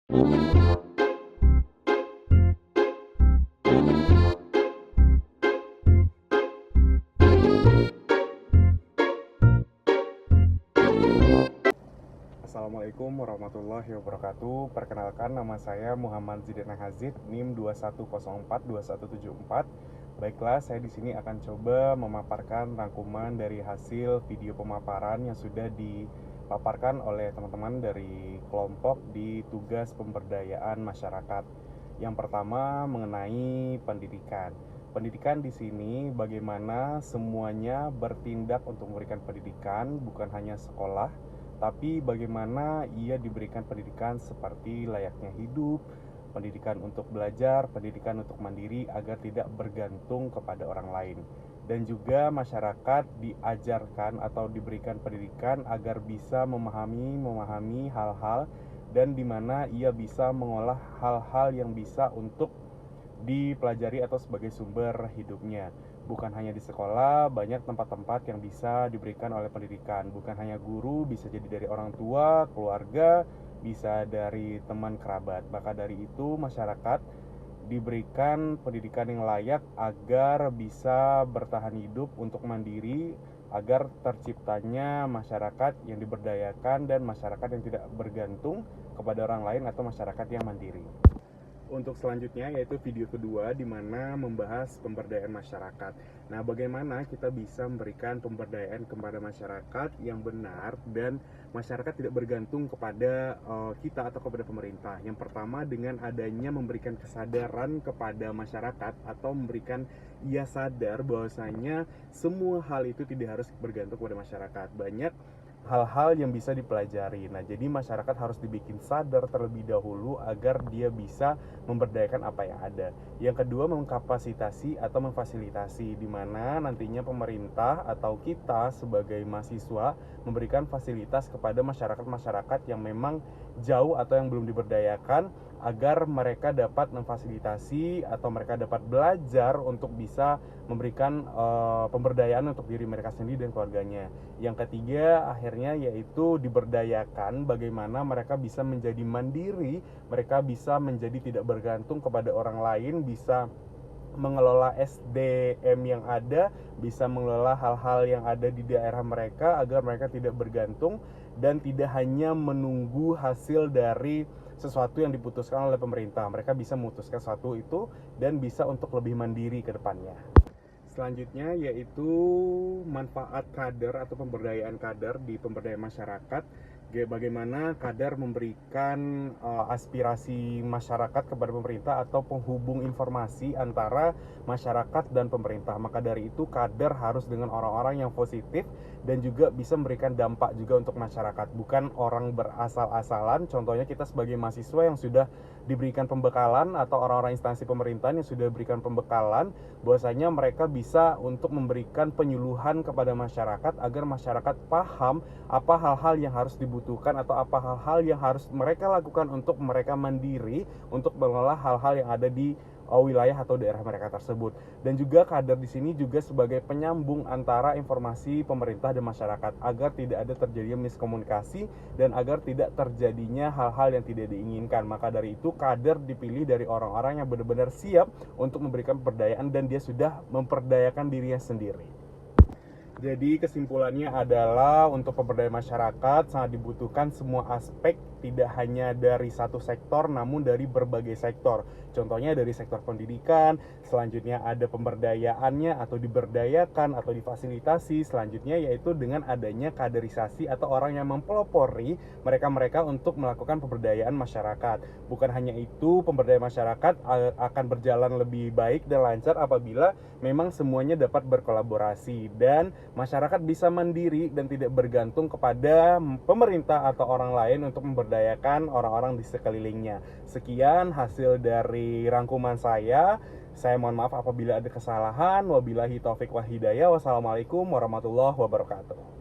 Assalamualaikum warahmatullahi wabarakatuh. Perkenalkan, nama saya Muhammad Zidane Hazid, NIM 21042174. Baiklah, saya di sini akan coba memaparkan rangkuman dari hasil video pemaparan yang sudah dipaparkan oleh teman-teman dari kelompok di tugas pemberdayaan masyarakat. Yang pertama mengenai pendidikan. Pendidikan di sini bagaimana semuanya bertindak untuk memberikan pendidikan, bukan hanya sekolah, tapi bagaimana ia diberikan pendidikan seperti layaknya hidup, pendidikan untuk belajar, pendidikan untuk mandiri agar tidak bergantung kepada orang lain. Dan juga masyarakat diajarkan atau diberikan pendidikan agar bisa memahami hal-hal dan di mana ia bisa mengolah hal-hal yang bisa untuk dipelajari atau sebagai sumber hidupnya. Bukan hanya di sekolah, banyak tempat-tempat yang bisa diberikan oleh pendidikan. Bukan hanya guru, bisa jadi dari orang tua, keluarga, bisa dari teman kerabat. Maka dari itu masyarakat diberikan pendidikan yang layak agar bisa bertahan hidup untuk mandiri, agar terciptanya masyarakat yang diberdayakan dan masyarakat yang tidak bergantung kepada orang lain atau masyarakat yang mandiri. Untuk selanjutnya yaitu video kedua di mana membahas pemberdayaan masyarakat. Nah, bagaimana kita bisa memberikan pemberdayaan kepada masyarakat yang benar dan masyarakat tidak bergantung kepada kita atau kepada pemerintah. Yang pertama dengan adanya memberikan kesadaran kepada masyarakat atau memberikan ia sadar bahwasanya semua hal itu tidak harus bergantung kepada masyarakat. Banyak hal-hal yang bisa dipelajari. Nah, jadi masyarakat harus dibikin sadar terlebih dahulu agar dia bisa memberdayakan apa yang ada. Yang kedua, mengkapasitasi atau memfasilitasi, di mana nantinya pemerintah atau kita sebagai mahasiswa memberikan fasilitas kepada masyarakat-masyarakat yang memang jauh atau yang belum diberdayakan agar mereka dapat memfasilitasi atau mereka dapat belajar untuk bisa memberikan pemberdayaan untuk diri mereka sendiri dan keluarganya. Yang ketiga akhirnya yaitu diberdayakan bagaimana mereka bisa menjadi mandiri, mereka bisa menjadi tidak bergantung kepada orang lain, bisa mengelola SDM yang ada, bisa mengelola hal-hal yang ada di daerah mereka agar mereka tidak bergantung dan tidak hanya menunggu hasil dari sesuatu yang diputuskan oleh pemerintah. Mereka bisa memutuskan sesuatu itu dan bisa untuk lebih mandiri ke depannya. Selanjutnya yaitu manfaat kader atau pemberdayaan kader di pemberdayaan masyarakat. Bagaimana kader memberikan aspirasi masyarakat kepada pemerintah atau penghubung informasi antara masyarakat dan pemerintah. Maka dari itu kader harus dengan orang-orang yang positif dan juga bisa memberikan dampak juga untuk masyarakat, bukan orang berasal-asalan. Contohnya kita sebagai mahasiswa yang sudah diberikan pembekalan atau orang-orang instansi pemerintahan yang sudah diberikan pembekalan, bahwasanya mereka bisa untuk memberikan penyuluhan kepada masyarakat agar masyarakat paham apa hal-hal yang harus dibutuhkan atau apa hal-hal yang harus mereka lakukan untuk mereka mandiri untuk mengelola hal-hal yang ada di wilayah atau daerah mereka tersebut. Dan juga kader di sini juga sebagai penyambung antara informasi pemerintah dan masyarakat agar tidak ada terjadinya miskomunikasi dan agar tidak terjadinya hal-hal yang tidak diinginkan. Maka dari itu kader dipilih dari orang-orang yang benar-benar siap untuk memberikan pemberdayaan dan dia sudah memperdayakan dirinya sendiri. Jadi kesimpulannya adalah untuk pemberdayaan masyarakat sangat dibutuhkan semua aspek, tidak hanya dari satu sektor namun dari berbagai sektor. Contohnya dari sektor pendidikan, selanjutnya ada pemberdayaannya atau diberdayakan atau difasilitasi, selanjutnya yaitu dengan adanya kaderisasi atau orang yang mempelopori mereka-mereka untuk melakukan pemberdayaan masyarakat. Bukan hanya itu, pemberdayaan masyarakat akan berjalan lebih baik dan lancar apabila memang semuanya dapat berkolaborasi dan masyarakat bisa mandiri dan tidak bergantung kepada pemerintah atau orang lain untuk memberdayakan orang-orang di sekelilingnya. Sekian hasil dari rangkuman saya. Saya mohon maaf apabila ada kesalahan. Wabillahi taufik wal hidayah. Wassalamualaikum warahmatullahi wabarakatuh.